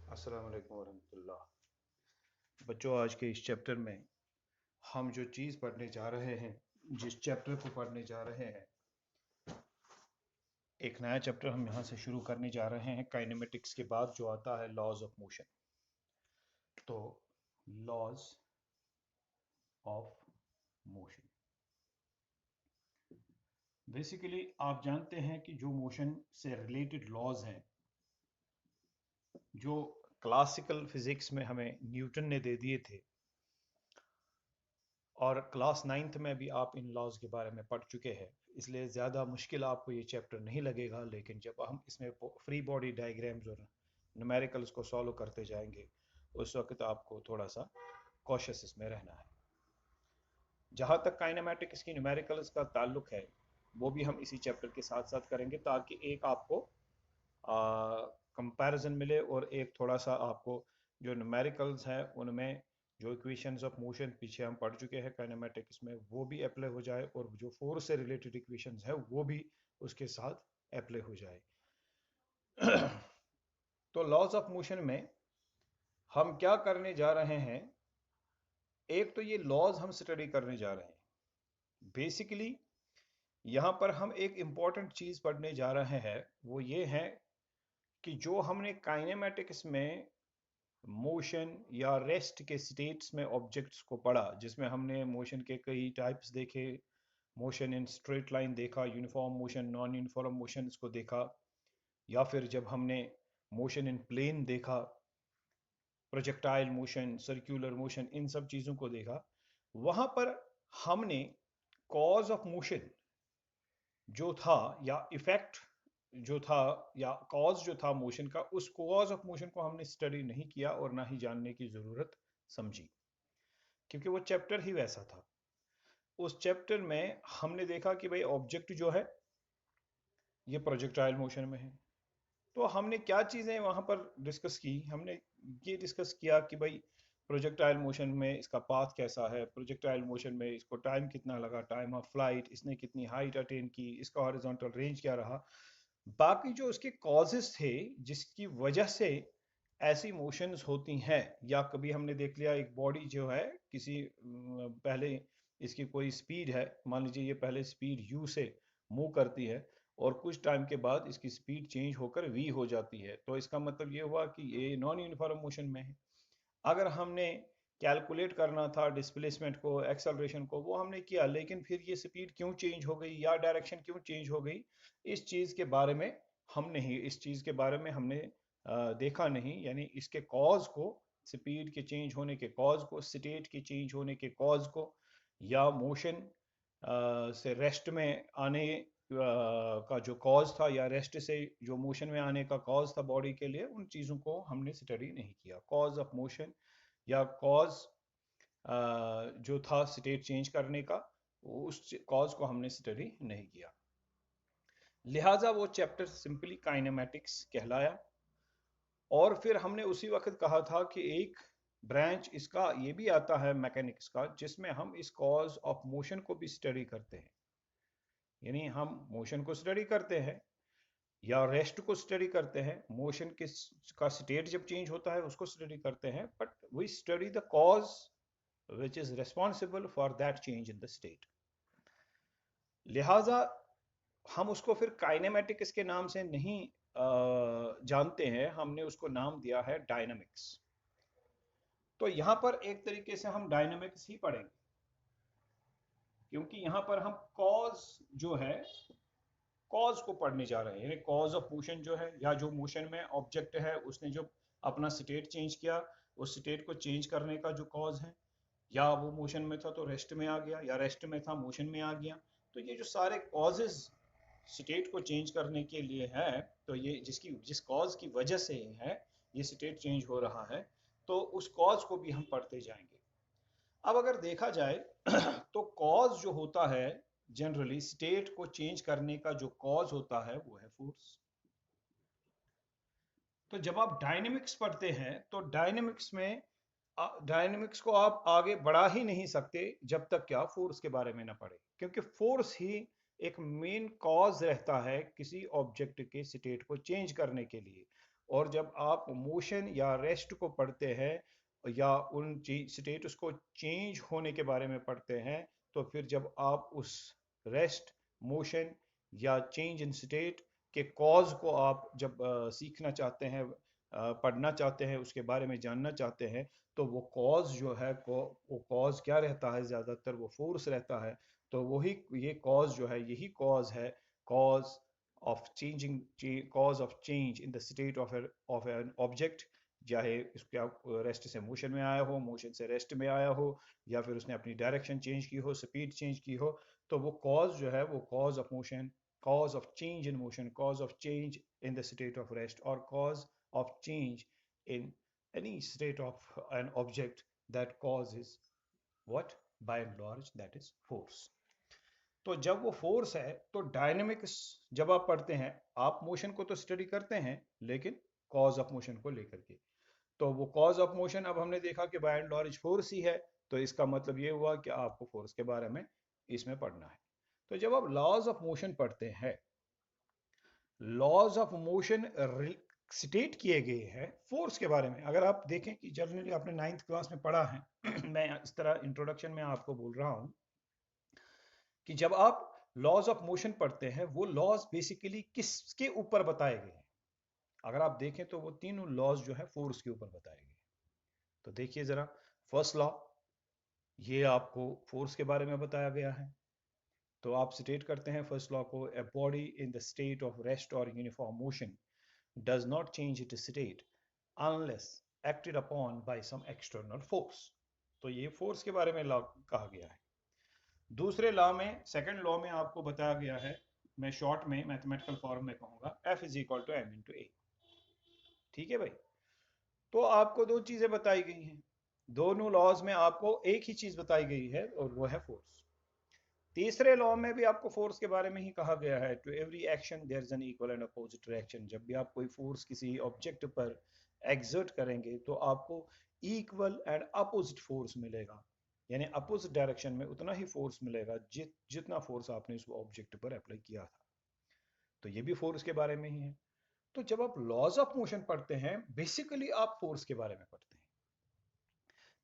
अस्सलाम वालेकुम वरहमतुल्लाह। बच्चों, आज के इस चैप्टर में हम जो चीज़ पढ़ने जा रहे हैं, जिस चैप्टर को पढ़ने जा रहे हैं, एक नया चैप्टर हम यहाँ से शुरू करने जा रहे हैं। काइनेमेटिक्स के बाद जो आता है लॉज ऑफ मोशन। तो लॉज ऑफ मोशन बेसिकली आप जानते हैं कि जो मोशन से रिलेटेड लॉज हैं, जो क्लासिकल फिजिक्स में हमें न्यूटन ने दे दिए थे, और क्लास नाइन्थ में भी आप इन लॉज के बारे में पढ़ चुके हैं, इसलिए ज़्यादा मुश्किल आपको ये चैप्टर नहीं लगेगा। लेकिन जब हम इसमें फ्री बॉडी डायग्राम्स और न्यूमेरिकल्स को सॉल्व करते जाएंगे, उस वक्त आपको थोड़ा सा कॉशियस इसमें रहना है। जहाँ तक काइनेमेटिक्स की न्यूमेरिकल्स का ताल्लुक है, वो भी हम इसी चैप्टर के साथ साथ करेंगे, ताकि एक आपको कंपैरिजन मिले और एक थोड़ा सा आपको जो न्यूमेरिकल्स हैं उनमें जो इक्वेशंस ऑफ मोशन पीछे हम पढ़ चुके हैं काइनेमेटिक्स में, वो भी अप्लाई हो जाए, और जो फोर्स से रिलेटेड इक्वेशंस है वो भी उसके साथ अप्लाई हो जाए। तो लॉज ऑफ मोशन में हम क्या करने जा रहे हैं, एक तो ये लॉज हम स्टडी करने जा रहे हैं। बेसिकली यहाँ पर हम एक इम्पॉर्टेंट चीज़ पढ़ने जा रहे हैं, वो ये है कि जो हमने काइनेमेटिक्स में मोशन या रेस्ट के स्टेट्स में ऑब्जेक्ट्स को पढ़ा, जिसमें हमने मोशन के कई टाइप्स देखे, मोशन इन स्ट्रेट लाइन देखा, uniform motion, non uniform motion इसको देखा, या फिर जब हमने मोशन इन प्लेन देखा, प्रोजेक्टाइल मोशन, सर्कुलर मोशन, इन सब चीज़ों को देखा, वहाँ पर हमने कॉज ऑफ मोशन जो था, या इफेक्ट जो था, या कॉज जो था मोशन का, उस कॉज ऑफ मोशन को हमने स्टडी नहीं किया और ना ही जानने की ज़रूरत समझी, क्योंकि वो चैप्टर ही वैसा था। उस चैप्टर में हमने देखा कि भाई ऑब्जेक्ट जो है ये प्रोजेक्टाइल मोशन में है। तो हमने क्या चीज़ें वहाँ पर डिस्कस की, हमने ये डिस्कस किया कि भाई प्रोजेक्टाइल मोशन में इसका पाथ कैसा है, प्रोजेक्टाइल मोशन में इसको टाइम कितना लगा, टाइम ऑफ फ्लाइट, इसने कितनी हाइट अटेन की, इसका हॉरिजॉन्टल रेंज क्या रहा, बाकी जो उसके कॉजेस थे जिसकी वजह से ऐसी मोशंस होती हैं। या कभी हमने देख लिया एक बॉडी जो है किसी पहले इसकी कोई स्पीड है, मान लीजिए ये पहले स्पीड u से मूव करती है, और कुछ टाइम के बाद इसकी स्पीड चेंज होकर v हो जाती है, तो इसका मतलब ये हुआ कि ये नॉन यूनिफॉर्म मोशन में है। अगर हमने कैलकुलेट करना था डिस्प्लेसमेंट को, एक्सेलरेशन को, वो हमने किया, लेकिन फिर ये स्पीड क्यों चेंज हो गई या डायरेक्शन क्यों चेंज हो गई, इस चीज़ के बारे में हमने देखा नहीं। यानी इसके कॉज को, स्पीड के चेंज होने के कॉज को, स्टेट के चेंज होने के कॉज को, या मोशन से रेस्ट में आने का जो कॉज था, या रेस्ट से जो मोशन में आने का कॉज था बॉडी के लिए, उन चीज़ों को हमने स्टडी नहीं किया। कॉज ऑफ मोशन या कॉज जो था स्टेट चेंज करने का, उस कॉज को हमने स्टडी नहीं किया, लिहाजा वो चैप्टर सिंपली काइनेमेटिक्स कहलाया। और फिर हमने उसी वक्त कहा था कि एक ब्रांच इसका ये भी आता है मैकेनिक्स का, जिसमें हम इस कॉज ऑफ मोशन को भी स्टडी करते हैं। यानी हम मोशन को स्टडी करते हैं या रेस्ट को स्टडी करते हैं, मोशन के का स्टेट जब चेंज होता है उसको स्टडी करते हैं, but we study the cause which is responsible for that change in the state. लिहाजा हम उसको फिर काइनेमेटिक्स के नाम से नहीं जानते हैं, हमने उसको नाम दिया है डायनामिक्स। तो यहां पर एक तरीके से हम डायनामिक्स ही पढ़ेंगे, क्योंकि यहां पर हम कॉज जो है, कॉज को पढ़ने जा रहे हैं। कॉज ऑफ मोशन जो है, या जो मोशन में ऑब्जेक्ट है उसने जो अपना स्टेट चेंज किया, उस स्टेट को चेंज करने का जो कॉज है, या वो मोशन में था तो रेस्ट में आ गया, या रेस्ट में था मोशन में आ गया। तो ये जो सारे कॉजेज स्टेट को चेंज करने के लिए है, तो ये जिस कॉज की वजह से है ये स्टेट चेंज हो रहा है, तो उस कॉज को भी हम पढ़ते जाएंगे। अब अगर देखा जाए तो कॉज जो होता है, जनरली स्टेट को चेंज करने का जो कॉज होता है वो है फोर्स। तो जब आप डायनेमिक्स पढ़ते हैं तो डायनेमिक्स को आप आगे बढ़ा ही नहीं सकते जब तक क्या फोर्स के बारे में ना पढ़े, क्योंकि फोर्स ही एक मेन कॉज रहता है किसी ऑब्जेक्ट के स्टेट को चेंज करने के लिए। और जब आप मोशन या रेस्ट को पढ़ते हैं या उन स्टेटस को चेंज होने के बारे में पढ़ते हैं, तो फिर जब आप उस रेस्ट, मोशन या चेंज इन स्टेट के कॉज को आप जब सीखना चाहते हैं, पढ़ना चाहते हैं, उसके बारे में जानना चाहते हैं, तो वो कॉज जो है वो कॉज क्या रहता है, ज़्यादातर वो फोर्स रहता है। तो वही ये कॉज जो है, यही कॉज है, cause of changing, cause of change in the state of an object. चाहे इसके आप रेस्ट से मोशन में आया हो, मोशन से रेस्ट में आया हो, या फिर उसने अपनी डायरेक्शन चेंज की हो, स्पीड चेंज की हो, तो वो कॉज जो है वो cause of motion, cause of change in motion, cause of change in the state of rest, or cause of change in any state of an object, that causes what? By and large, that is force. तो जब वो force है तो dynamics जब आप पढ़ते हैं, आप मोशन को तो स्टडी करते हैं लेकिन कॉज ऑफ मोशन को लेकर के। तो वो कॉज ऑफ मोशन अब हमने देखा कि बाय एंड लार्ज फोर्स ही है, तो इसका मतलब ये हुआ कि आपको फोर्स के बारे में इसमें पढ़ना है। तो जब आप लॉज ऑफ मोशन पढ़ते हैं, लॉज ऑफ मोशन स्टेट किए गए हैं फोर्स के बारे में। अगर आप देखें कि जनरली आपने 9th क्लास में पढ़ा है मैं इस तरह इंट्रोडक्शन में आपको बोल रहा हूं कि जब आप लॉज ऑफ मोशन पढ़ते हैं, वो लॉज बेसिकली किसके ऊपर बताए गए हैं। अगर आप देखें तो वो तीनों लॉज जो है फोर्स के ऊपर बताए गए। तो देखिए जरा, फर्स्ट लॉ, ये आपको फोर्स के बारे में बताया गया है। तो आप स्टेट करते हैं फर्स्ट लॉ को, a body in the state of rest और uniform motion does not change its state unless acted upon by some external force। तो ये फोर्स के बारे में लॉ कहा गया है। दूसरे लॉ में, सेकंड लॉ में आपको बताया गया है, मैं शॉर्ट में मैथमेटिकल फॉर्म में कहूंगा, F is equal to M into A. ठीक है भाई। तो आपको दो चीजें बताई गई हैं, दोनों लॉज में आपको एक ही चीज बताई गई है और वो है फोर्स। तीसरे लॉ में भी आपको फोर्स के बारे में ही कहा गया है, to every action there is an equal and opposite reaction. जब भी आप कोई फोर्स किसी ऑब्जेक्ट पर एग्जर्ट करेंगे तो आपको इक्वल एंड अपोजिट फोर्स मिलेगा, यानी अपोजिट डायरेक्शन में उतना ही फोर्स मिलेगा जितना फोर्स आपने उस ऑब्जेक्ट पर अप्लाई किया था। तो ये भी फोर्स के बारे में ही है। तो जब आप लॉज ऑफ मोशन पढ़ते हैं, बेसिकली आप फोर्स के बारे में पढ़ते हैं।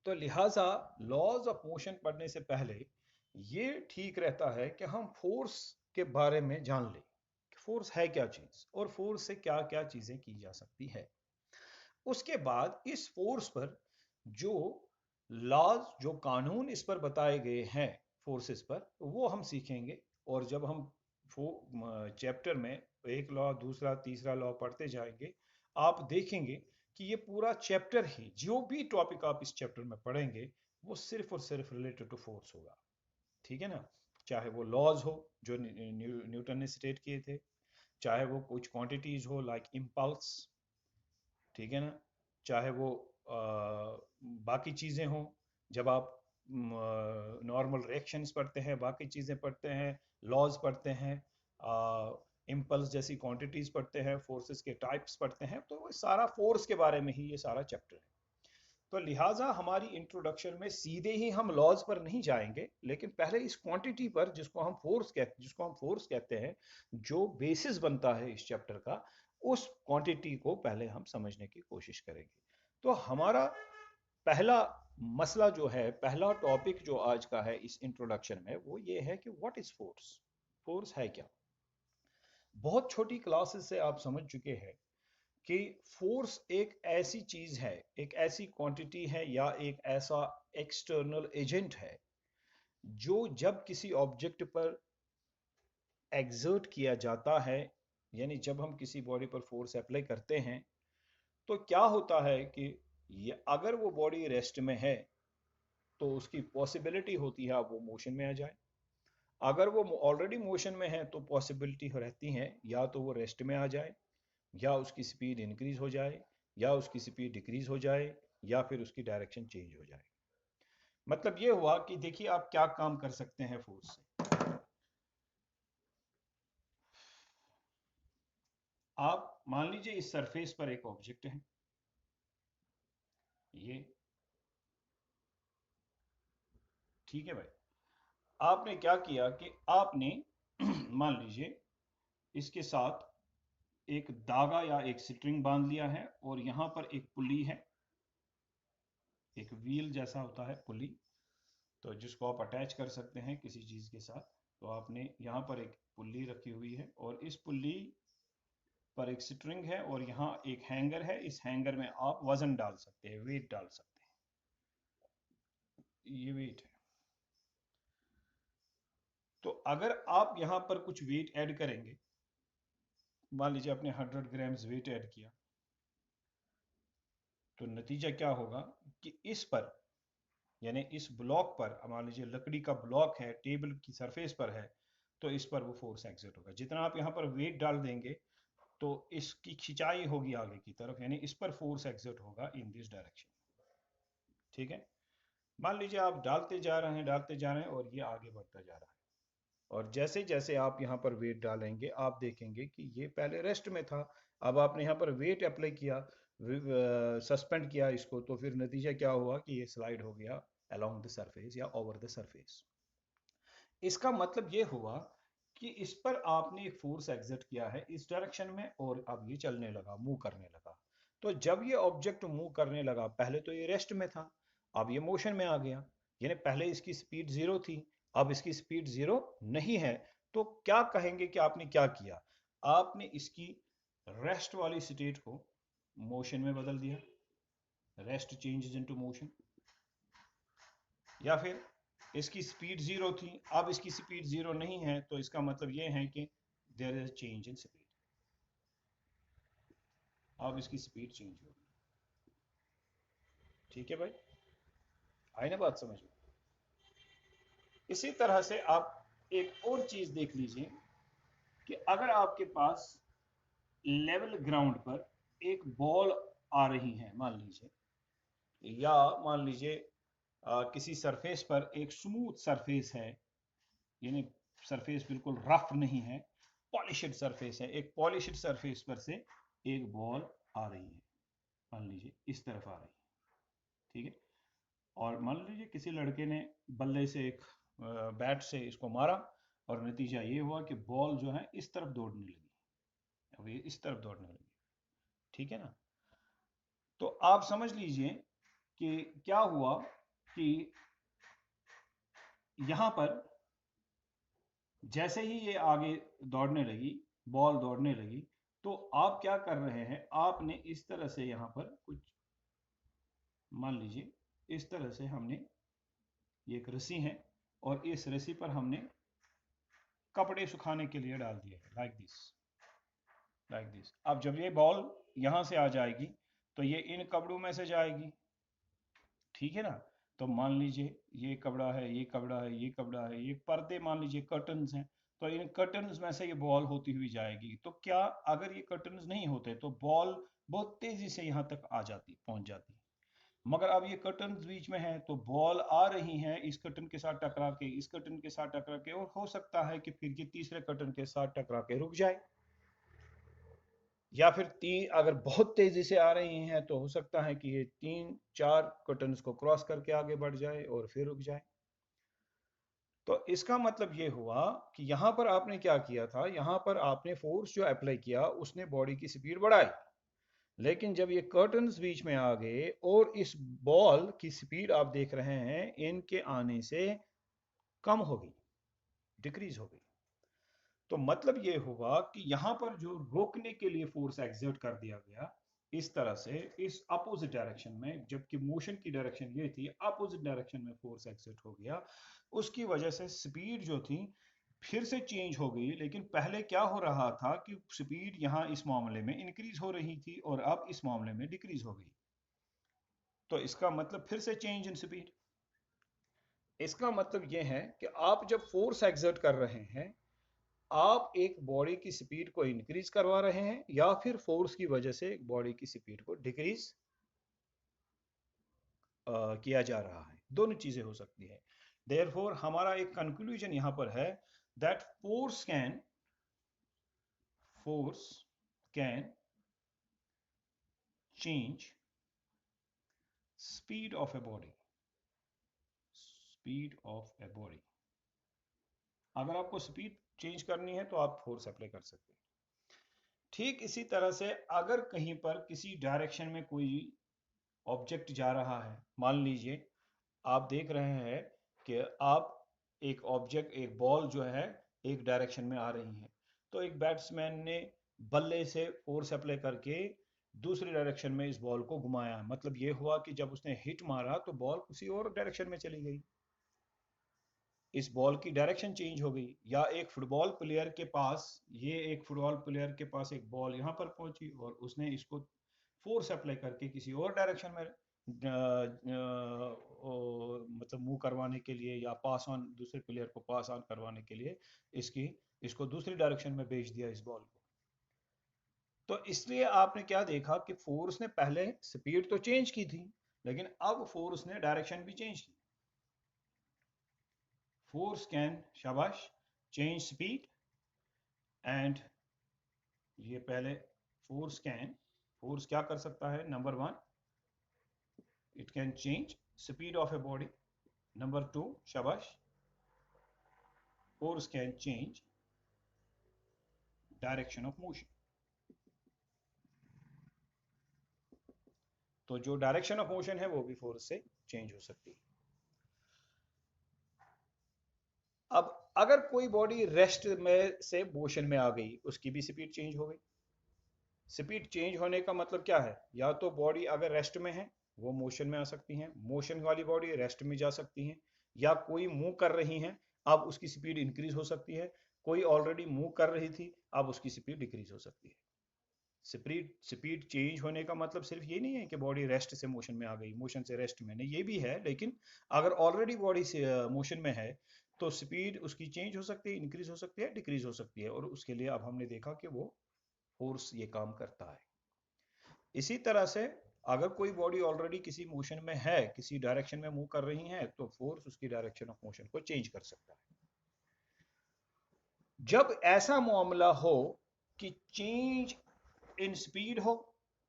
तो लिहाजा लॉज ऑफ मोशन पढ़ने से पहले ये ठीक रहता है कि हम फोर्स के बारे में जान लें कि फोर्स है क्या चीज और फोर्स से क्या क्या चीजें की जा सकती है। उसके बाद इस फोर्स पर जो लॉज, जो कानून इस पर बताए गए हैं फोर्सेस पर, वो हम सीखेंगे। और जब हम चैप्टर में एक लॉ, दूसरा, तीसरा लॉ पढ़ते जाएंगे, आप देखेंगे कि ये पूरा चैप्टर ही, जो भी टॉपिक आप इस चैप्टर में पढ़ेंगे, वो सिर्फ और सिर्फ रिलेटेड टू फोर्स होगा। ठीक है ना? चाहे वो लॉज हो जो न्यूटन ने स्टेट किए थे, चाहे वो कुछ क्वांटिटीज हो लाइक इम्पल्स, ठीक है ना, चाहे वो बाकी चीज़ें हों, जब आप नॉर्मल रिएक्शंस पढ़ते हैं, बाकी चीज़ें पढ़ते हैं, लॉज पढ़ते हैं, इम्पल्स जैसी क्वांटिटीज पढ़ते हैं, फोर्सेस के टाइप्स पढ़ते हैं, तो वो सारा फोर्स के बारे में ही ये सारा चैप्टर है। तो लिहाजा हमारी इंट्रोडक्शन में सीधे ही हम लॉज पर नहीं जाएंगे, लेकिन पहले इस क्वांटिटी पर, जिसको हम फोर्स कहते हैं, जो बेसिस बनता है इस चैप्टर का, उस क्वांटिटी को पहले हम समझने की कोशिश करेंगे। तो हमारा पहला मसला जो है, पहला टॉपिक जो आज का है इस इंट्रोडक्शन में, वो ये है कि व्हाट इज फोर्स। फोर्स है क्या? बहुत छोटी क्लासेस से आप समझ चुके हैं कि फोर्स एक ऐसी चीज है, एक ऐसी क्वांटिटी है या एक ऐसा एक्सटर्नल एजेंट है जो जब किसी ऑब्जेक्ट पर एग्जर्ट किया जाता है, यानी जब हम किसी बॉडी पर फोर्स अप्लाई करते हैं, तो क्या होता है कि अगर वो बॉडी रेस्ट में है तो उसकी पॉसिबिलिटी होती है वो मोशन में आ जाए। अगर वो ऑलरेडी मोशन में है तो पॉसिबिलिटी रहती है या तो वो रेस्ट में आ जाए, या उसकी स्पीड इंक्रीज हो जाए, या उसकी स्पीड डिक्रीज हो जाए, या फिर उसकी डायरेक्शन चेंज हो जाए। मतलब ये हुआ कि देखिए आप क्या काम कर सकते हैं फोर्स से। आप मान लीजिए इस सरफेस पर एक ऑब्जेक्ट है, ये, ठीक है भाई। आपने क्या किया कि आपने मान लीजिए इसके साथ एक धागा या एक स्ट्रिंग बांध लिया है और यहाँ पर एक पुली है, एक व्हील जैसा होता है पुली, तो जिसको आप अटैच कर सकते हैं किसी चीज़ के साथ। तो आपने यहाँ पर एक पुली रखी हुई है और इस पुली पर एक स्ट्रिंग है और यहाँ एक हैंगर है। इस हैंगर में आप वजन डाल सकते हैं, वेट डाल सकते हैं। ये वेट है। तो अगर आप यहाँ पर कुछ वेट ऐड करेंगे, मान लीजिए आपने 100 ग्राम्स वेट ऐड किया, तो नतीजा क्या होगा कि इस पर, यानी इस ब्लॉक पर, मान लीजिए लकड़ी का ब्लॉक है, टेबल की सरफेस पर है, तो इस पर वो फोर्स एक्सर्ट होगा। जितना आप यहाँ पर वेट डाल देंगे तो इसकी खिंचाई होगी आगे की तरफ, यानी इस पर फोर्स एक्सर्ट होगा इन दिस डायरेक्शन। ठीक है, मान लीजिए आप डालते जा रहे हैं, डालते जा रहे हैं और ये आगे बढ़ता जा रहा है, और जैसे जैसे आप यहाँ पर वेट डालेंगे आप देखेंगे कि ये पहले रेस्ट में था, अब आपने यहाँ पर वेट अप्लाई किया, सस्पेंड किया इसको, तो फिर नतीजा क्या हुआ कि ये स्लाइड हो गया अलोंग द सरफेस या ओवर द सरफेस। इसका मतलब ये हुआ कि इस पर आपने एक फोर्स एग्जर्ट किया है इस डायरेक्शन में, और अब ये चलने लगा, मूव करने लगा। तो जब ये ऑब्जेक्ट मूव करने लगा, पहले तो ये रेस्ट में था, अब ये मोशन में आ गया, यानी पहले इसकी स्पीड जीरो थी, अब इसकी स्पीड जीरो नहीं है। तो क्या कहेंगे कि आपने क्या किया? आपने इसकी रेस्ट वाली स्टेट को मोशन में बदल दिया, रेस्ट चेंजेस इनटू मोशन। या फिर इसकी स्पीड जीरो थी, अब इसकी स्पीड जीरो नहीं है, तो इसका मतलब ये है कि there is change in speed, अब इसकी स्पीड चेंज होगी। ठीक है भाई, आई ना बात समझ में? इसी तरह से आप एक और चीज देख लीजिए कि अगर आपके पास लेवल ग्राउंड पर एक बॉल आ रही है, मान लीजिए, या मान लीजिए किसी सरफेस पर एक स्मूथ सरफेस है, यानी सरफेस बिल्कुल रफ नहीं है, पॉलिश्ड सरफेस है, एक पॉलिश्ड सरफेस पर से एक बॉल आ रही है, मान लीजिए इस तरफ आ रही है। ठीक है, और मान लीजिए किसी लड़के ने बल्ले से एक बैट से इसको मारा और नतीजा ये हुआ कि बॉल जो है इस तरफ दौड़ने लगी, अब ये इस तरफ दौड़ने लगी। ठीक है ना? तो आप समझ लीजिए कि क्या हुआ कि यहां पर जैसे ही ये आगे दौड़ने लगी, बॉल दौड़ने लगी, तो आप क्या कर रहे हैं, आपने इस तरह से यहां पर कुछ, मान लीजिए इस तरह से हमने, ये एक रस्सी है और इस रस्सी पर हमने कपड़े सुखाने के लिए डाल दिए, लाइक दिस, लाइक दिस। अब जब ये बॉल यहां से आ जाएगी तो ये इन कपड़ों में से जाएगी। ठीक है ना? तो मान लीजिए ये कपड़ा है, ये कपड़ा है, ये कपड़ा है, ये पर्दे मान लीजिए कर्टन्स हैं, तो इन कर्टन्स में से ये बॉल होती हुई जाएगी। तो क्या अगर ये कर्टन्स नहीं होते तो बॉल बहुत तेजी से यहाँ तक आ जाती, पहुंच जाती, मगर अब ये कर्टन्स बीच में है तो बॉल आ रही है इस कर्टन के साथ टकरा के, इस कर्टन के साथ टकरा के, और हो सकता है कि फिर ये तीसरे कर्टन के साथ टकरा के रुक जाए, या फिर तीन अगर बहुत तेजी से आ रही हैं तो हो सकता है कि ये तीन चार कर्टन्स को क्रॉस करके आगे बढ़ जाए और फिर रुक जाए। तो इसका मतलब ये हुआ कि यहां पर आपने क्या किया था, यहां पर आपने फोर्स जो अप्लाई किया उसने बॉडी की स्पीड बढ़ाई, लेकिन जब ये कर्टन्स बीच में आ गए और इस बॉल की स्पीड आप देख रहे हैं इनके आने से कम हो गई, डिक्रीज हो गई। तो मतलब ये हुआ कि यहां पर जो रोकने के लिए फोर्स एक्सर्ट कर दिया गया इस तरह से, इस अपोजिट डायरेक्शन में, जबकि मोशन की डायरेक्शन ये थी, अपोजिट डायरेक्शन में फोर्स एक्सर्ट हो गया, उसकी वजह से स्पीड जो थी फिर से चेंज हो गई। लेकिन पहले क्या हो रहा था कि स्पीड यहां इस मामले में इंक्रीज हो रही थी और अब इस मामले में डिक्रीज हो गई। तो इसका मतलब फिर से चेंज इन स्पीड। इसका मतलब यह है कि आप जब फोर्स एक्सर्ट कर रहे हैं, आप एक बॉडी की स्पीड को इंक्रीज करवा रहे हैं या फिर फोर्स की वजह से एक बॉडी की स्पीड को डिक्रीज किया जा रहा है। दोनों चीजें हो सकती है। देयरफॉर हमारा एक कंक्लूजन यहां पर है that force can change speed of a body, speed of a body. अगर आपको स्पीड चेंज करनी है तो आप फोर्स अप्लाई कर सकते हैं। ठीक इसी तरह से अगर कहीं पर किसी डायरेक्शन में कोई ऑब्जेक्ट जा रहा है, मान लीजिए आप देख रहे हैं कि आप एक बॉल जो है एक डायरेक्शन में आ रही है, तो एक बैट्समैन ने बल्ले से फोर्स अप्लाई करके दूसरी डायरेक्शन में इस बॉल को घुमाया। मतलब ये हुआ कि जब उसने हिट मारा तो बॉल किसी और डायरेक्शन में चली गई, इस बॉल की डायरेक्शन चेंज हो गई। या एक फुटबॉल प्लेयर के पास एक फुटबॉल प्लेयर के पास एक बॉल यहाँ पर पहुंची और उसने इसको फोर्स अप्लाई करके किसी और डायरेक्शन में मतलब मूव करवाने के लिए या पास ऑन दूसरे प्लेयर को पास ऑन करवाने के लिए इसको दूसरी डायरेक्शन में भेज दिया इस बॉल को। तो इसलिए आपने क्या देखा कि फोर्स ने पहले स्पीड तो चेंज की थी, लेकिन अब फोर्स ने डायरेक्शन भी चेंज की। फोर्स कैन शाबाश चेंज स्पीड एंड ये पहले फोर्स क्या कर सकता है? Number one, it can change speed of a body. Number two, शाबाश, force can change direction of motion. तो जो डायरेक्शन ऑफ मोशन है वो भी फोर्स से चेंज हो सकती है। अब अगर कोई बॉडी रेस्ट में से मोशन में आ गई, उसकी भी स्पीड चेंज हो गई। स्पीड चेंज होने का मतलब क्या है? या तो बॉडी अगर रेस्ट में है वो मोशन में आ सकती है, मोशन वाली बॉडी रेस्ट में जा सकती है, या कोई मूव कर रही है अब उसकी स्पीड इंक्रीज हो सकती है, कोई ऑलरेडी मूव कर रही थी अब उसकी स्पीड डिक्रीज हो सकती है। स्पीड चेंज होने का मतलब सिर्फ ये नहीं है कि बॉडी रेस्ट से मोशन में आ गई, मोशन से रेस्ट में नहीं, ये भी है, लेकिन अगर ऑलरेडी बॉडी से मोशन में है तो स्पीड उसकी चेंज हो सकती है, इंक्रीज हो सकती है, डिक्रीज हो सकती है, और उसके लिए अब हमने देखा कि वो फोर्स ये काम करता है। इसी तरह से अगर कोई बॉडी ऑलरेडी किसी मोशन में है, किसी डायरेक्शन में मूव कर रही है, तो फोर्स उसकी डायरेक्शन ऑफ मोशन को चेंज कर सकता है। जब ऐसा मामला हो कि चेंज इन स्पीड हो,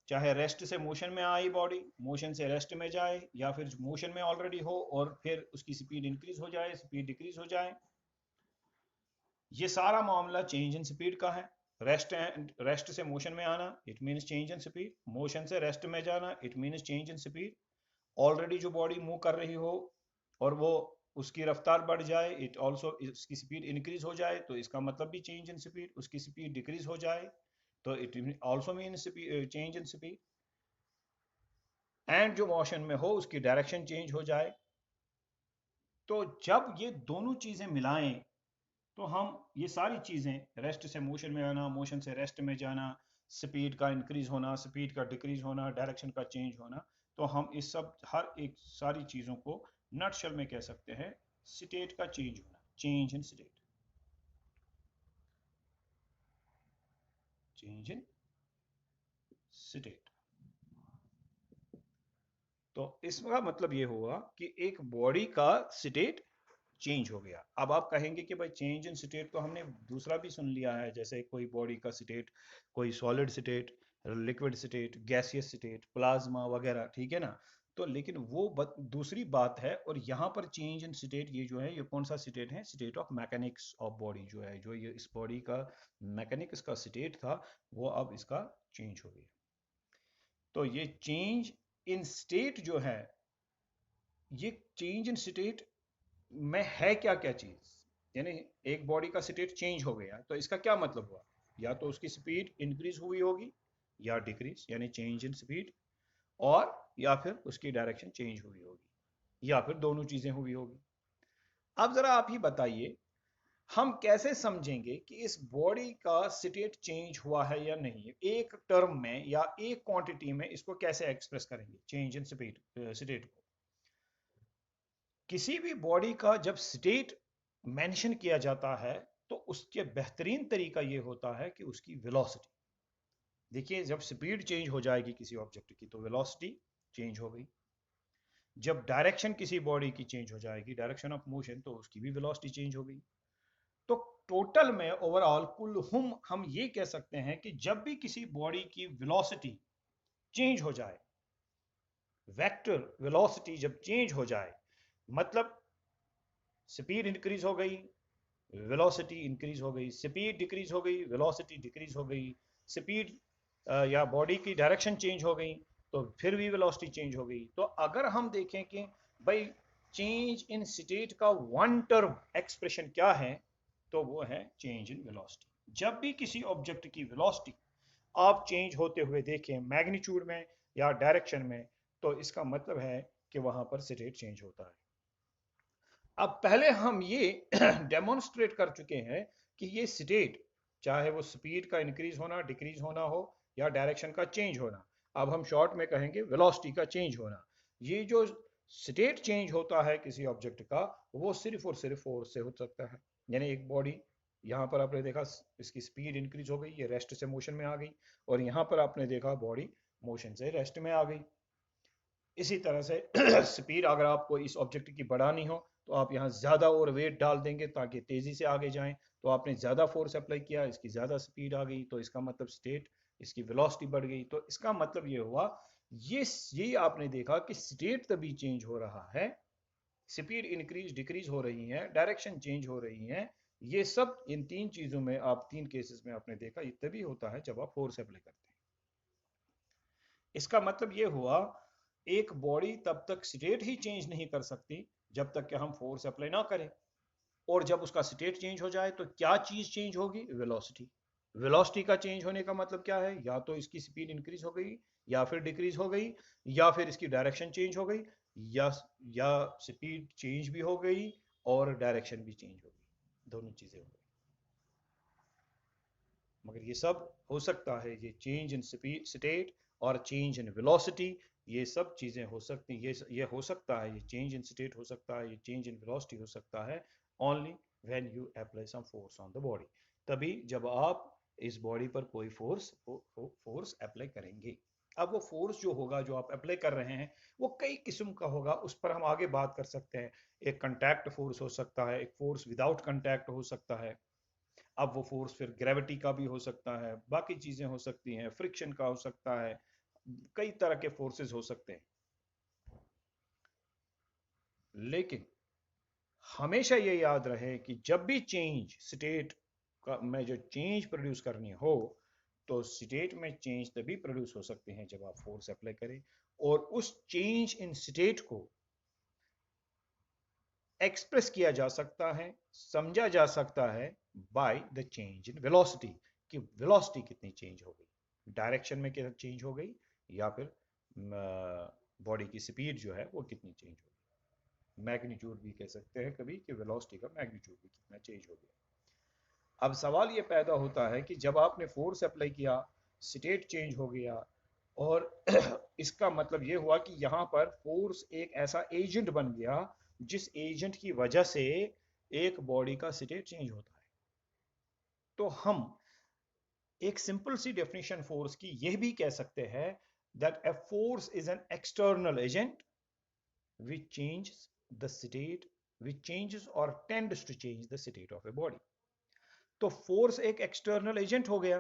चाहे रेस्ट से मोशन में आई बॉडी मोशन से रेस्ट में जाए, या फिर मोशन में ऑलरेडी हो और फिर उसकी स्पीड इंक्रीज हो जाए, स्पीड डिक्रीज हो जाए, ये सारा मामला चेंज इन स्पीड का है। रेस्ट से मोशन में आना it means change in speed, motion से रेस्ट में जाना it means change in speed. Already जो बॉडी मूव कर रही हो और वो उसकी रफ्तार बढ़ जाए, इट ऑल्सो इसकी स्पीड इंक्रीज हो जाए, तो इसका मतलब भी चेंज इन स्पीड। उसकी स्पीड डिक्रीज हो जाए तो it also mean change in speed. And जो मोशन में हो उसकी डायरेक्शन चेंज हो जाए। तो जब ये दोनों चीजें मिलाएं तो हम ये सारी चीजें, रेस्ट से मोशन में आना, मोशन से रेस्ट में जाना, स्पीड का इंक्रीज होना, स्पीड का डिक्रीज होना, डायरेक्शन का चेंज होना, तो हम इस सब हर एक सारी चीजों को नटशल में कह सकते हैं स्टेट का चेंज होना, change in state, change in state. तो इसका मतलब ये हुआ कि एक बॉडी का स्टेट चेंज हो गया। अब आप कहेंगे कि भाई चेंज इन स्टेट तो हमने दूसरा भी सुन लिया है, जैसे कोई बॉडी का स्टेट, कोई solid state, liquid state, gaseous state, plasma वगैरह, ठीक है ना। तो लेकिन वो दूसरी बात है, और यहाँ पर चेंज इन स्टेट ये जो है ये कौन सा स्टेट है? State of mechanics of body जो है, जो ये इस बॉडी का मैकेनिक्स का स्टेट था वो अब इसका चेंज हो गया। तो ये चेंज इन स्टेट जो है, ये चेंज इन स्टेट में है क्या क्या चीज, यानी एक बॉडी का स्टेट चेंज हो गया तो इसका क्या मतलब हुआ? या तो उसकी स्पीड इंक्रीज हुई होगी या डिक्रीज, यानी चेंज इन स्पीड, और या फिर उसकी डायरेक्शन चेंज हुई होगी, या फिर दोनों चीजें हुई होगी। अब जरा आप ही बताइए, हम कैसे समझेंगे कि इस बॉडी का स्टेट चेंज हुआ है या नहीं? एक टर्म में या एक क्वांटिटी में इसको कैसे एक्सप्रेस करेंगे चेंज इन स्पीड स्टेट को? किसी भी बॉडी का जब स्टेट मेंशन किया जाता है तो उसके बेहतरीन तरीका यह होता है कि उसकी वेलोसिटी। देखिए, जब स्पीड चेंज हो जाएगी किसी ऑब्जेक्ट की तो वेलोसिटी चेंज हो गई। जब डायरेक्शन किसी बॉडी की चेंज हो जाएगी, डायरेक्शन ऑफ मोशन, तो उसकी भी वेलोसिटी चेंज हो गई। तो टोटल में ओवरऑल कुल हम ये कह सकते हैं कि जब भी किसी बॉडी की वेलोसिटी चेंज हो जाए, वेक्टर वेलोसिटी जब चेंज हो जाए, मतलब स्पीड इंक्रीज हो गई, वेलोसिटी इंक्रीज हो गई, स्पीड डिक्रीज हो गई, वेलोसिटी डिक्रीज हो गई, स्पीड या बॉडी की डायरेक्शन चेंज हो गई तो फिर भी वेलोसिटी चेंज हो गई। तो अगर हम देखें कि भाई चेंज इन स्टेट का वन टर्म एक्सप्रेशन क्या है, तो वो है चेंज इन वेलोसिटी। जब भी किसी ऑब्जेक्ट की वेलोसिटी आप चेंज होते हुए देखें मैग्नीट्यूड में या डायरेक्शन में, तो इसका मतलब है कि वहां पर स्टेट चेंज होता है। अब पहले हम ये डेमोन्स्ट्रेट कर चुके हैं कि ये स्टेट, चाहे वो स्पीड का इंक्रीज होना डिक्रीज होना हो या डायरेक्शन का चेंज होना, अब हम शॉर्ट में कहेंगे वेलोसिटी का चेंज होना, ये जो स्टेट चेंज होता है किसी ऑब्जेक्ट का, वो सिर्फ और सिर्फ फोर्स से हो सकता है। यानी एक बॉडी, यहाँ पर आपने देखा इसकी स्पीड इंक्रीज हो गई, ये रेस्ट से मोशन में आ गई, और यहाँ पर आपने देखा बॉडी मोशन से रेस्ट में आ गई। इसी तरह से स्पीड अगर आपको इस ऑब्जेक्ट की बढ़ानी हो तो आप यहाँ ज़्यादा और वेट डाल देंगे ताकि तेज़ी से आगे जाएं, तो आपने ज़्यादा फोर्स अप्लाई किया, इसकी ज़्यादा स्पीड आ गई, तो इसका मतलब स्टेट, इसकी वेलोसिटी बढ़ गई। तो इसका मतलब ये हुआ, ये आपने देखा कि स्टेट तभी चेंज हो रहा है, स्पीड इंक्रीज डिक्रीज हो रही है, डायरेक्शन चेंज हो रही है, ये सब इन तीन चीज़ों में, आप तीन केसेस में आपने देखा, ये तभी होता है जब आप फोर्स अप्लाई करते हैं। इसका मतलब ये हुआ, एक बॉडी तब तक स्टेट ही चेंज नहीं कर सकती जब तक कि हम फोर्स अप्लाई ना करें, और जब उसका स्टेट चेंज हो जाए तो क्या चीज चेंज होगी? वेलोसिटी। वेलोसिटी का चेंज होने का मतलब क्या है? या तो इसकी स्पीड इंक्रीज हो गई, या फिर डिक्रीज हो गई, या फिर इसकी डायरेक्शन चेंज हो गई, या या स्पीड चेंज भी हो गई और डायरेक्शन भी चेंज हो गई, दोनों चीजें हो गई। मगर ये सब हो सकता है, ये चेंज इन स्पीड स्टेट और चेंज इन वेलोसिटी, ये सब चीज़ें हो सकती, ये हो सकता है, ये चेंज इन स्टेट हो सकता है, ये चेंज इन वेलोसिटी हो सकता है only when you apply some force on the body, तभी जब आप इस बॉडी पर कोई फोर्स अप्लाई करेंगे। अब वो फोर्स जो होगा, जो आप अप्लाई कर रहे हैं, वो कई किस्म का होगा, उस पर हम आगे बात कर सकते हैं। एक कंटैक्ट फोर्स हो सकता है, एक फोर्स विदाउट कंटैक्ट हो सकता है। अब वो फोर्स फिर ग्रेविटी का भी हो सकता है, बाकी चीजें हो सकती हैं, फ्रिक्शन का हो सकता है, कई तरह के फोर्सेस हो सकते हैं। लेकिन हमेशा ये याद रहे कि जब भी चेंज स्टेट का में जो चेंज प्रोड्यूस करनी हो, तो स्टेट में चेंज तभी प्रोड्यूस हो सकते हैं जब आप फोर्स अप्लाई करें, और उस चेंज इन स्टेट को एक्सप्रेस किया जा सकता है, समझा जा सकता है by the change in velocity, कि वेलोसिटी कितनी चेंज हो गई, डायरेक्शन में कितना चेंज हो गई, या फिर बॉडी की स्पीड जो है वो कितनी चेंज हो गई। मैग्नीट्यूड भी कह सकते हैं कभी कि वेलोसिटी का मैग्नीट्यूड भी कितना चेंज हो गया। अब सवाल ये पैदा होता है कि जब आपने फोर्स अप्लाई किया, स्टेट चेंज हो गया, और इसका मतलब ये हुआ कि यहाँ पर फोर्स एक ऐसा एजेंट बन गया जिस एजेंट की वजह से एक बॉडी का स्टेट चेंज होता है। तो हम एक सिंपल सी डेफिनेशन फोर्स की यह भी कह सकते हैं that a force is an external agent which changes the state, which changes or tends to change the state of a body। तो फोर्स एक एक्सटर्नल एजेंट हो गया।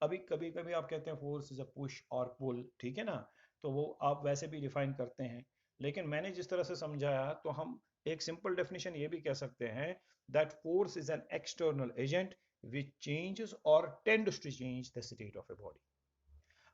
अभी कभी कभी आप कहते हैं फोर्स इज अ पुश और पुल, ठीक है ना, तो वो आप वैसे भी डिफाइन करते हैं, लेकिन मैंने जिस तरह से समझाया, तो हम एक सिंपल डेफिनेशन ये भी कह सकते हैं that force is an external agent which changes और tends to change the state of a body.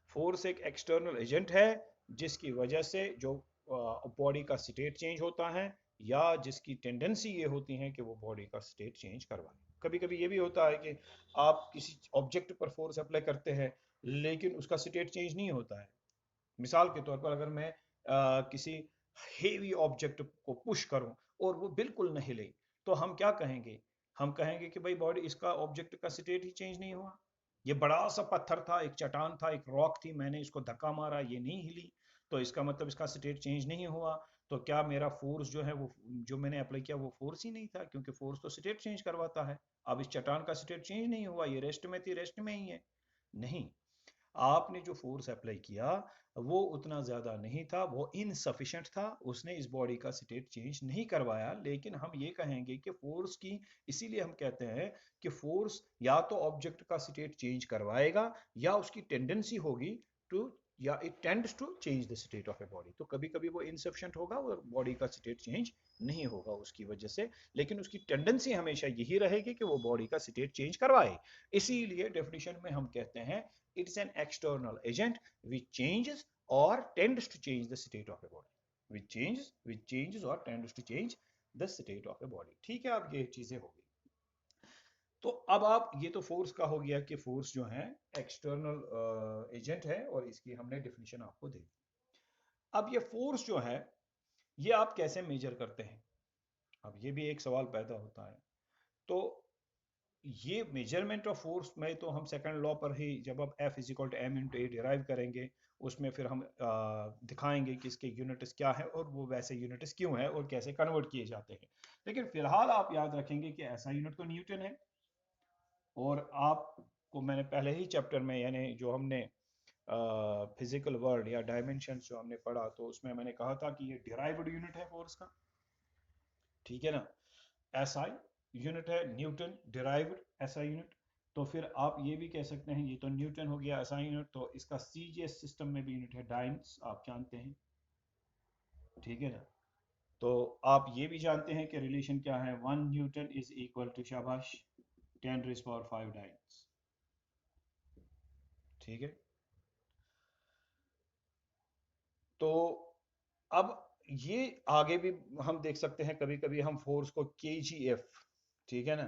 Force एक एक्सटर्नल एजेंट है जिसकी वजह से जो बॉडी का स्टेट चेंज होता है, या जिसकी टेंडेंसी ये होती है कि वो बॉडी का स्टेट चेंज करवाए। कभी कभी ये भी होता है कि आप किसी ऑब्जेक्ट पर फोर्स अप्लाई करते हैं लेकिन उसका स्टेट चेंज नहीं होता है। मिसाल के तौर पर अगर मैं किसी हेवी ऑब्जेक्ट को पुश करूं और वो बिल्कुल न हिले, तो हम क्या कहेंगे? हम कहेंगे कि भाई बॉडी, इसका ऑब्जेक्ट का स्टेट ही चेंज नहीं हुआ। ये बड़ा सा पत्थर था, एक चट्टान था, एक रॉक थी, मैंने इसको धक्का मारा, ये नहीं हिली, तो इसका मतलब इसका स्टेट चेंज नहीं हुआ। तो क्या मेरा फोर्स जो है, वो जो मैंने अप्लाई किया वो फोर्स ही नहीं था? क्योंकि फोर्स तो स्टेट चेंज करवाता है। अब इस चट्टान का स्टेट चेंज नहीं हुआ, ये रेस्ट में थी, रेस्ट में ही है। नहीं, आपने जो फोर्स अप्लाई किया वो उतना ज्यादा नहीं था, वो इनसफिशिएंट था, उसने इस बॉडी का स्टेट चेंज नहीं करवाया। लेकिन हम ये कहेंगे कि फोर्स की, इसीलिए हम कहते हैं कि फोर्स या तो ऑब्जेक्ट का स्टेट चेंज करवाएगा या उसकी टेंडेंसी होगी टू या it tends to change the state of a body. तो कभी कभी वो इनसफिशिएंट होगा और बॉडी का स्टेट चेंज नहीं होगा उसकी वजह से, लेकिन उसकी टेंडेंसी हमेशा यही रहेगी कि वो बॉडी का स्टेट चेंज करवाए। इसीलिए डेफिनेशन में हम कहते हैं it's an external agent which changes और tends to change the state of a body, which changes और tends to change the state of a body. ठीक है, अब ये चीजें हो गई। तो अब आप, ये तो फोर्स का हो गया कि फोर्स जो है एक्सटर्नल एजेंट है और इसकी हमने डेफिनेशन आपको दे दी। अब ये फोर्स जो है ये आप कैसे मेजर करते हैं, अब ये भी एक सवाल पैदा होता है। तो ये मेजरमेंट ऑफ फोर्स में तो हम सेकंड लॉ पर ही, जब आप F is equal to M into a derive करेंगे, उसमें फिर हम दिखाएंगे कि इसके यूनिट्स क्या है और वो वैसे यूनिट्स क्यों है और कैसे कन्वर्ट किए जाते हैं। लेकिन फिलहाल आप याद रखेंगे कि ऐसा यूनिट तो न्यूटन है, और आपको मैंने पहले ही चैप्टर में, यानी जो हमने फिजिकल वर्ल्ड या डायमेंशंस जो हमने पढ़ा, तो उसमें मैंने कहा था कि ये डिराइव्ड यूनिट है फोर्स का, ठीक है ना। एसआई यूनिट है, न्यूटन डिराइव्ड एसआई यूनिट। तो फिर आप ये भी कह सकते हैं, ये तो न्यूटन हो गया एसआई यूनिट, तो इसका सीजीएस सिस्टम में भी यूनिट है डाइन्स, आप जानते हैं, ठीक है ना। तो आप ये भी जानते हैं कि रिलेशन क्या है, 1 न्यूटन इज इक्वल टू, शाबाश, 10⁵ डाइन्स, ठीक है। तो अब ये आगे भी हम देख सकते हैं, कभी कभी हम फोर्स को केजीएफ, ठीक है ना,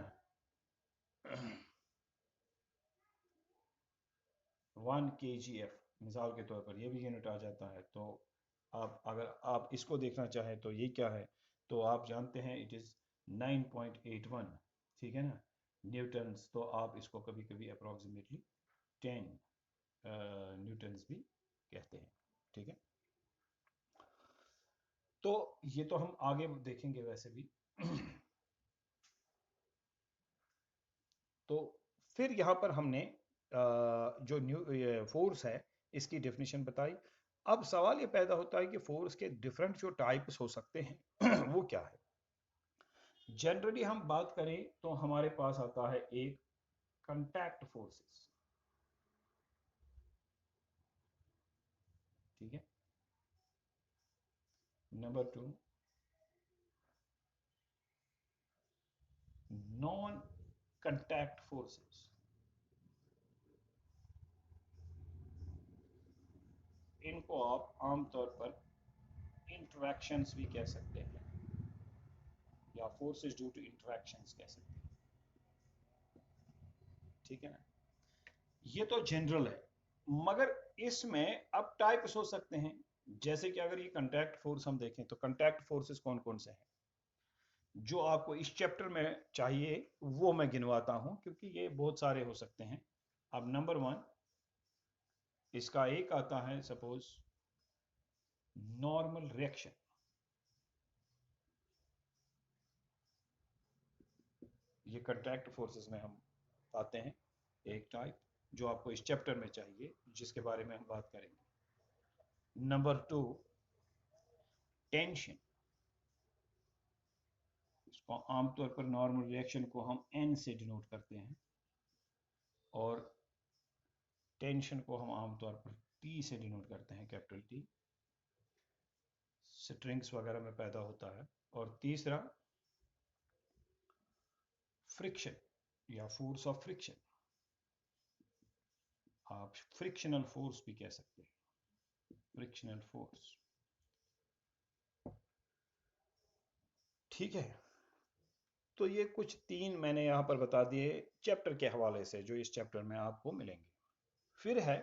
1 kgf मिसाल के तौर पर ये भी यूनिट आ जाता है। तो आप, अगर आप इसको देखना चाहें तो ये क्या है, तो आप जानते हैं इट इज़ 9.81, ठीक है ना, न्यूटन्स। तो आप इसको कभी कभी अप्रोक्सीमेटली 10 न्यूटन्स भी कहते हैं, ठीक है। तो ये तो हम आगे देखेंगे वैसे भी। तो फिर यहाँ पर हमने जो न्यू फोर्स है इसकी डेफिनेशन बताई। अब सवाल ये पैदा होता है कि फोर्स के डिफरेंट जो टाइप्स हो सकते हैं वो क्या है। जनरली हम बात करें तो हमारे पास आता है एक कंटैक्ट फोर्सेस, ठीक है। नंबर 2 नॉन कंटैक्ट फोर्सेस, इनको आप आमतौर पर इंटरैक्शंस भी कह सकते हैं या फोर्सेस ड्यू टू इंटरैक्शंस कह सकते हैं, ठीक है ना। ये तो जनरल है, मगर इसमें अब टाइप्स हो सकते हैं। जैसे कि अगर ये कंटैक्ट फोर्स हम देखें तो कंटैक्ट फोर्सेस कौन कौन से हैं जो आपको इस चैप्टर में चाहिए, वो मैं गिनवाता हूं क्योंकि ये बहुत सारे हो सकते हैं। अब नंबर 1 इसका एक आता है, सपोज नॉर्मल रिएक्शन, ये कंटैक्ट फोर्सेस में हम पाते हैं एक टाइप जो आपको इस चैप्टर में चाहिए, जिसके बारे में हम बात करेंगे। नंबर 2 टेंशन, इसको आमतौर पर नॉर्मल रिएक्शन को हम एन से डिनोट करते हैं, और टेंशन को हम आमतौर पर टी से डिनोट करते हैं, कैपिटल टी, स्ट्रिंग्स वगैरह में पैदा होता है। और तीसरा फ्रिक्शन या फोर्स ऑफ फ्रिक्शन, आप फ्रिक्शनल फोर्स भी कह सकते हैं, फ्रिक्शनल फोर्स, ठीक है। तो ये कुछ 3 मैंने यहाँ पर बता दिए चैप्टर के हवाले से जो इस चैप्टर में आपको मिलेंगे। फिर है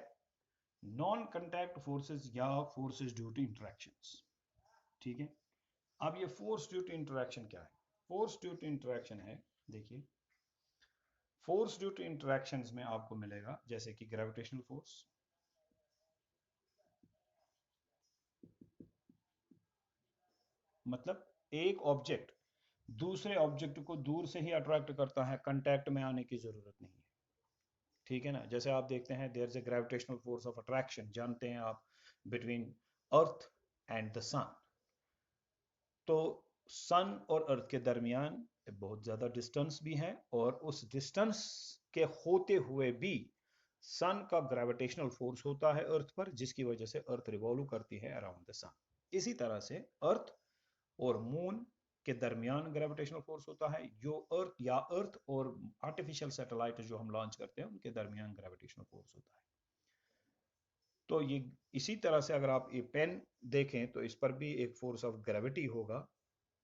नॉन कंटैक्ट फोर्सेस या फोर्सेस ड्यू टू इंटरैक्शंस, ठीक है। अब ये फोर्स ड्यू टू इंटरैक्शन क्या है, फोर्स ड्यू टू इंटरैक्शन है, देखिए, फोर्स ड्यू टू इंटरैक्शंस में आपको मिलेगा जैसे कि ग्रेविटेशनल फोर्स, मतलब एक ऑब्जेक्ट दूसरे ऑब्जेक्ट को दूर से ही अट्रैक्ट करता है, कांटेक्ट में आने की जरूरत नहीं है, ठीक है ना। जैसे आप देखते हैं there is a gravitational force of attraction, जानते हैं आप, between earth and the sun. तो सन और अर्थ के दरमियान बहुत ज्यादा डिस्टेंस भी है, और उस डिस्टेंस के होते हुए भी सन का ग्रेविटेशनल फोर्स होता है अर्थ पर, जिसकी वजह से अर्थ रिवॉल्व करती है अराउंड द सन। इसी तरह से अर्थ और मून के दरमियान ग्रेविटेशनल फोर्स होता है, जो अर्थ और आर्टिफिशियल सैटेलाइट जो हम लॉन्च करते हैं उनके दरमियान ग्रेविटेशनल फोर्स होता है। तो ये इसी तरह से अगर आप ये पेन देखें तो इस पर भी एक फोर्स ऑफ ग्रेविटी होगा,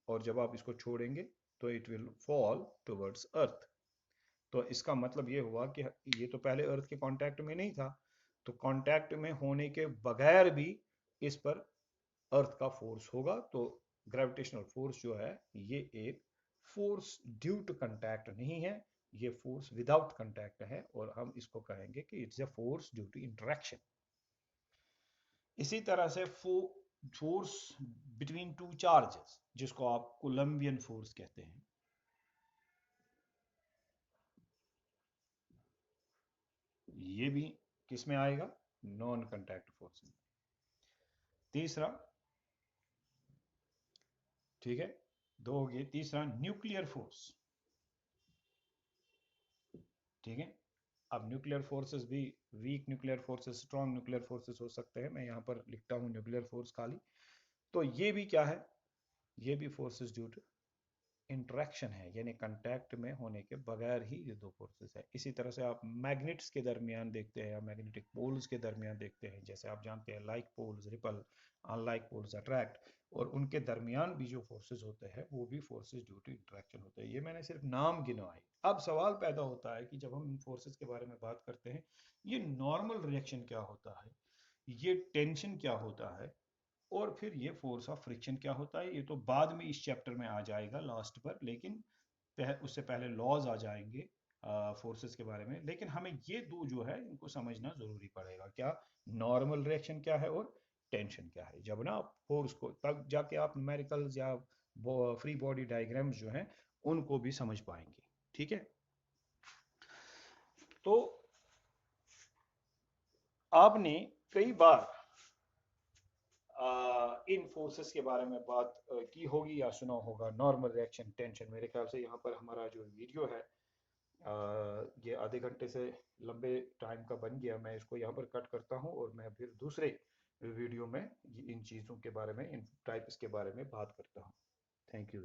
और जब आप इसको छोड़ेंगे तो इट विल फॉल टुवर्ड्स अर्थ। तो इसका मतलब ये हुआ कि ये तो पहले अर्थ के कांटेक्ट में नहीं था, तो कांटेक्ट में होने के बगैर भी इस पर अर्थ का फोर्स होगा। तो ग्रेविटेशनल फोर्स जो है ये एक फोर्स ड्यू टू कांटेक्ट नहीं है, ये फोर्स विदाउट कांटेक्ट है, और हम इसको कहेंगे कि it's a force due to interaction. इसी तरह से फोर्स बिटवीन टू चार्जेस, जिसको आप कोलंबियन फोर्स कहते हैं, ये भी किस में आएगा? नॉन कांटेक्ट फोर्स में। तीसरा, ठीक है, दो हो गए। तीसरा न्यूक्लियर फोर्स, ठीक है। अब न्यूक्लियर फोर्सेस भी weak nuclear forces, strong nuclear forces हो सकते हैं। मैं यहाँ पर लिखता हूँ न्यूक्लियर फोर्स खाली। तो ये भी क्या है? ये भी फोर्सेस ड्यू टू इंटरेक्शन है, यानी कांटेक्ट में होने के बगैर ही ये दो फोर्सेस है। इसी तरह से आप मैग्नेट्स के दरमियान देखते हैं या मैग्नेटिक पोल्स के दरमियान देखते हैं, जैसे आप जानते हैं like poles repel, unlike poles attract, और उनके दरमियान भी जो फोर्सेस होते हैं वो भी फोर्सेस ड्यू टू इंटरेक्शन होते हैं। ये मैंने सिर्फ नाम गिनवाए। अब सवाल पैदा होता है कि जब हम इन फोर्सेस के बारे में बात करते हैं, ये नॉर्मल रिएक्शन क्या होता है, ये टेंशन क्या होता है, और फिर ये फोर्स ऑफ फ्रिक्शन क्या होता है, ये तो बाद में इस चैप्टर में आ जाएगा लास्ट पर, लेकिन उससे पहले लॉज आ जाएंगे फोर्सेस के बारे में। लेकिन हमें ये दो जो है इनको समझना जरूरी पड़ेगा, क्या नॉर्मल रिएक्शन क्या है और टेंशन क्या है। जब ना फोर्स को, तब जाके आप न्यूमेरिकल्स या फ्री बॉडी डायग्राम्स जो हैं उनको भी समझ पाएंगे, ठीक है। तो आपने कई बार इन फोर्सेस के बारे में बात की होगी या सुना होगा, नॉर्मल रिएक्शन, टेंशन। मेरे ख्याल से यहाँ पर हमारा जो वीडियो है ये आधे घंटे से लंबे टाइम का बन गया। मैं इसको यहाँ पर कट करता हूँ और मैं फिर दूसरे वीडियो में इन चीज़ों के बारे में, इन टाइप्स के बारे में बात करता हूँ। Thank you.